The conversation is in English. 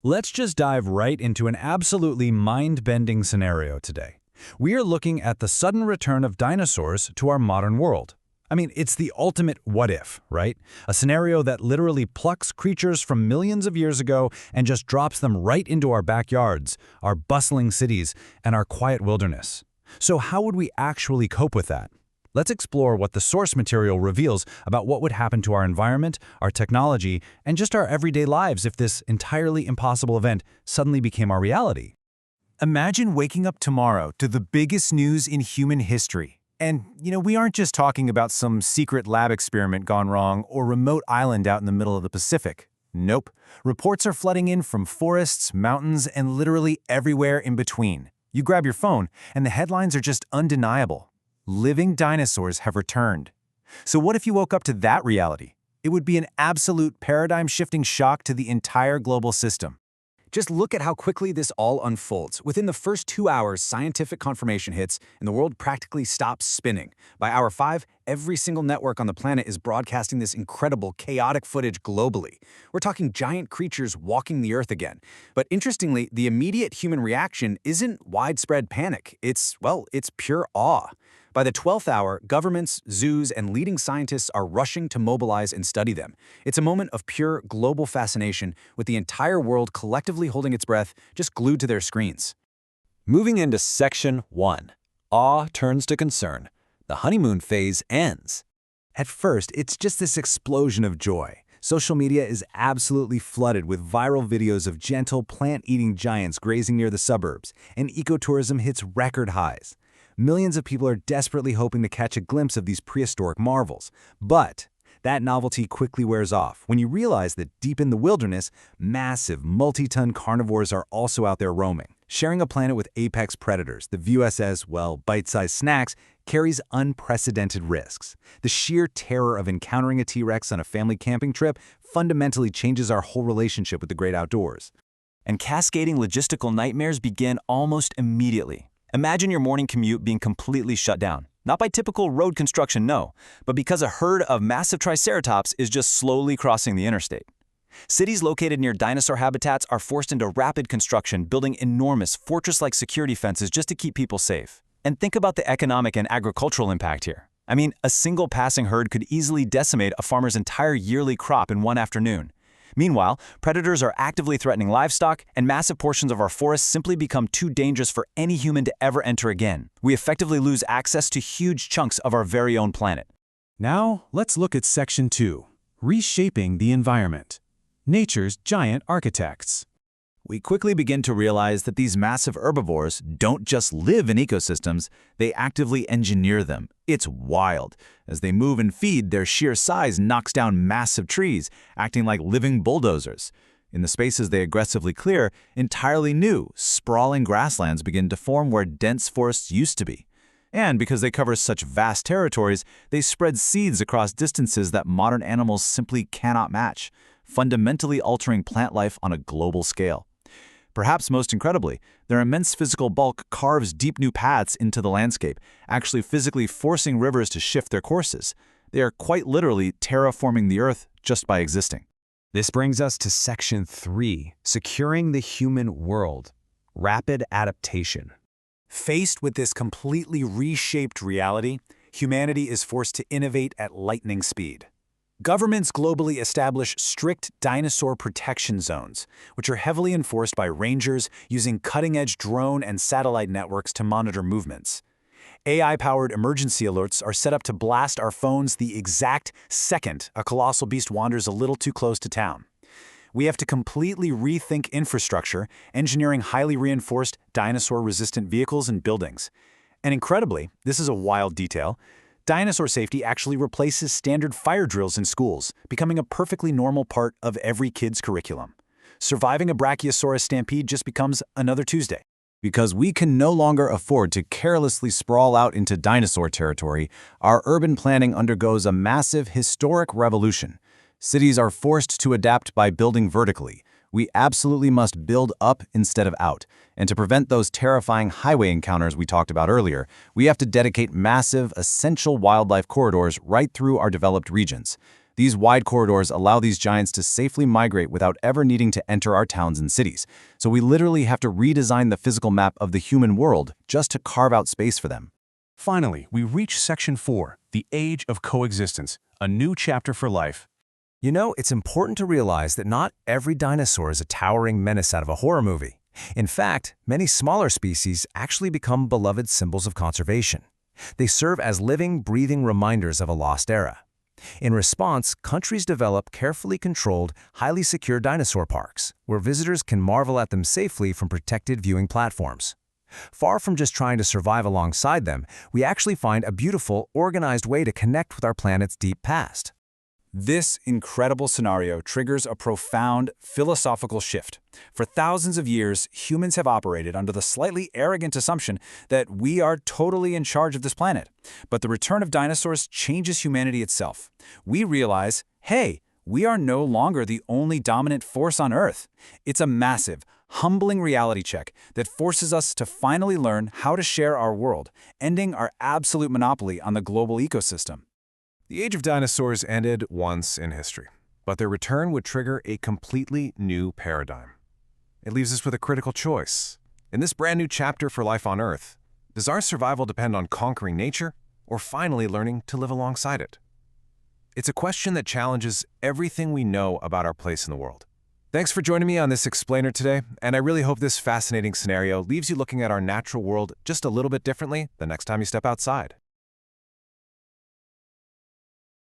Let's just dive right into an absolutely mind-bending scenario today. We are looking at the sudden return of dinosaurs to our modern world. I mean, it's the ultimate what if, right? A scenario that literally plucks creatures from millions of years ago and just drops them right into our backyards, our bustling cities, and our quiet wilderness. So how would we actually cope with that? Let's explore what the source material reveals about what would happen to our environment, our technology, and just our everyday lives if this entirely impossible event suddenly became our reality. Imagine waking up tomorrow to the biggest news in human history. And, we aren't just talking about some secret lab experiment gone wrong or remote island out in the middle of the Pacific. Nope. Reports are flooding in from forests, mountains, and literally everywhere in between. You grab your phone, and the headlines are just undeniable. Living dinosaurs have returned. So what if you woke up to that reality? It would be an absolute paradigm-shifting shock to the entire global system. Just look at how quickly this all unfolds. Within the first 2 hours, scientific confirmation hits, and the world practically stops spinning. By hour 5, every single network on the planet is broadcasting this incredible, chaotic footage globally. We're talking giant creatures walking the Earth again. But interestingly, the immediate human reaction isn't widespread panic. It's pure awe. By the 12th hour, governments, zoos, and leading scientists are rushing to mobilize and study them. It's a moment of pure global fascination, with the entire world collectively holding its breath, just glued to their screens. Moving into Section 1. Awe turns to concern. The honeymoon phase ends. At first, it's just this explosion of joy. Social media is absolutely flooded with viral videos of gentle plant-eating giants grazing near the suburbs, and ecotourism hits record highs. Millions of people are desperately hoping to catch a glimpse of these prehistoric marvels. But that novelty quickly wears off when you realize that deep in the wilderness, massive, multi-ton carnivores are also out there roaming. Sharing a planet with apex predators that view us as, bite-sized snacks carries unprecedented risks. The sheer terror of encountering a T-Rex on a family camping trip fundamentally changes our whole relationship with the great outdoors. And cascading logistical nightmares begin almost immediately. Imagine your morning commute being completely shut down. Not by typical road construction, no, but because a herd of massive triceratops is just slowly crossing the interstate. Cities located near dinosaur habitats are forced into rapid construction, building enormous fortress-like security fences just to keep people safe. And think about the economic and agricultural impact here. I mean, a single passing herd could easily decimate a farmer's entire yearly crop in one afternoon. Meanwhile, predators are actively threatening livestock, and massive portions of our forests simply become too dangerous for any human to ever enter again. We effectively lose access to huge chunks of our very own planet. Now, let's look at Section 2, Reshaping the Environment. Nature's Giant Architects. We quickly begin to realize that these massive herbivores don't just live in ecosystems, they actively engineer them. It's wild. As they move and feed, their sheer size knocks down massive trees, acting like living bulldozers. In the spaces they aggressively clear, entirely new, sprawling grasslands begin to form where dense forests used to be. And because they cover such vast territories, they spread seeds across distances that modern animals simply cannot match, fundamentally altering plant life on a global scale. Perhaps most incredibly, their immense physical bulk carves deep new paths into the landscape, actually physically forcing rivers to shift their courses. They are quite literally terraforming the Earth just by existing. This brings us to Section 3, Securing the Human World. Rapid Adaptation. Faced with this completely reshaped reality, humanity is forced to innovate at lightning speed. Governments globally establish strict dinosaur protection zones, which are heavily enforced by rangers using cutting-edge drone and satellite networks to monitor movements. AI-powered emergency alerts are set up to blast our phones the exact second a colossal beast wanders a little too close to town. We have to completely rethink infrastructure, engineering highly reinforced dinosaur-resistant vehicles and buildings. And incredibly, this is a wild detail, dinosaur safety actually replaces standard fire drills in schools, becoming a perfectly normal part of every kid's curriculum. Surviving a Brachiosaurus stampede just becomes another Tuesday. Because we can no longer afford to carelessly sprawl out into dinosaur territory, our urban planning undergoes a massive historic revolution. Cities are forced to adapt by building vertically. We absolutely must build up instead of out. And to prevent those terrifying highway encounters we talked about earlier, we have to dedicate massive, essential wildlife corridors right through our developed regions. These wide corridors allow these giants to safely migrate without ever needing to enter our towns and cities. So we literally have to redesign the physical map of the human world just to carve out space for them. Finally, we reach Section 4, the Age of Coexistence, a new chapter for life. You know, it's important to realize that not every dinosaur is a towering menace out of a horror movie. In fact, many smaller species actually become beloved symbols of conservation. They serve as living, breathing reminders of a lost era. In response, countries develop carefully controlled, highly secure dinosaur parks, where visitors can marvel at them safely from protected viewing platforms. Far from just trying to survive alongside them, we actually find a beautiful, organized way to connect with our planet's deep past. This incredible scenario triggers a profound philosophical shift. For thousands of years, humans have operated under the slightly arrogant assumption that we are totally in charge of this planet. But the return of dinosaurs changes humanity itself. We realize, hey, we are no longer the only dominant force on Earth. It's a massive, humbling reality check that forces us to finally learn how to share our world, ending our absolute monopoly on the global ecosystem. The age of dinosaurs ended once in history, but their return would trigger a completely new paradigm. It leaves us with a critical choice. In this brand new chapter for life on Earth, does our survival depend on conquering nature or finally learning to live alongside it? It's a question that challenges everything we know about our place in the world. Thanks for joining me on this explainer today, and I really hope this fascinating scenario leaves you looking at our natural world just a little bit differently the next time you step outside.